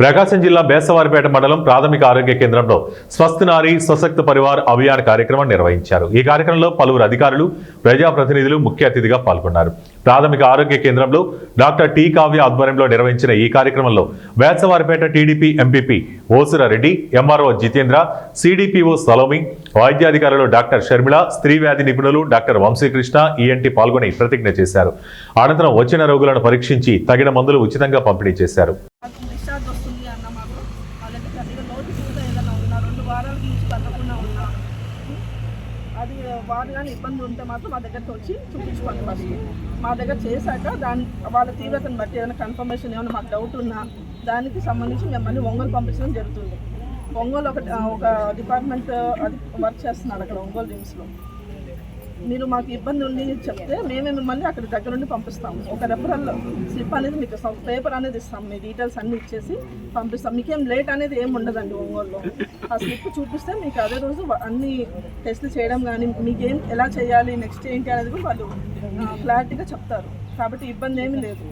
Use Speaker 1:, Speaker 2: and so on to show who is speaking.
Speaker 1: ప్రకాశం జిల్లా బేస్తవారిపేట మండలం ప్రాథమిక ఆరోగ్య కేంద్రంలో స్వస్థ నారీ సశక్త పరివార్ అభియాన్ కార్యక్రమం నిర్వహించారు. ఈ కార్యక్రమంలో పలువురు అధికారులు, ప్రజాప్రతినిధులు ముఖ్య అతిథిగా పాల్గొన్నారు. ప్రాథమిక ఆరోగ్య కేంద్రంలో డాక్టర్ టి కావ్య ఆధ్వర్యంలో నిర్వహించిన ఈ కార్యక్రమంలో Bestavaripeta TDP MPP Osurareddy, MRO Jitendra, CDPO Salomi, వైద్యాధికారులు డాక్టర్ షర్మిల, స్త్రీ వ్యాధి నిపుణులు డాక్టర్ వంశీకృష్ణ, ఈఎన్టీ పాల్గొని ప్రతిజ్ఞ చేశారు. అనంతరం వచ్చిన రోగులను పరీక్షించి తగిన మందులు ఉచితంగా పంపిణీ చేశారు.
Speaker 2: అది వారు కానీ ఇబ్బంది ఉంటే మాత్రం మా దగ్గరికి వచ్చి చూపించుకోండి. ఫస్ట్ మా దగ్గర చేశాక వాళ్ళ తీవ్రతను బట్టి ఏదైనా కన్ఫర్మేషన్ ఏమైనా మాకు డౌట్ ఉన్నా దానికి సంబంధించి మేము మళ్ళీ ఒంగోలు పంపించడం జరుగుతుంది. ఒంగోలు ఒక డిపార్ట్మెంట్ అది వర్క్ చేస్తున్నారు అక్కడ ఒంగోలు రిమ్స్లో. మీరు మాకు ఇబ్బంది ఉండి చెప్తే మేమే మిమ్మల్ని అక్కడ దగ్గర నుండి పంపిస్తాము. ఒక రెఫరల్ స్లిప్ అనేది మీకు ఇస్తాం, పేపర్ అనేది ఇస్తాం, మీ డీటెయిల్స్ అన్నీ ఇచ్చేసి పంపిస్తాం. మీకేం లేట్ అనేది ఏం ఉండదండి. ఒంగోలులో ఆ స్లిప్ చూపిస్తే మీకు అదే రోజు అన్ని టెస్టులు చేయడం కానీ మీకేం ఎలా చేయాలి, నెక్స్ట్ ఏంటి అనేది కూడా వాళ్ళు క్లారిటీగా చెప్తారు. కాబట్టి ఇబ్బంది ఏమీ లేదు.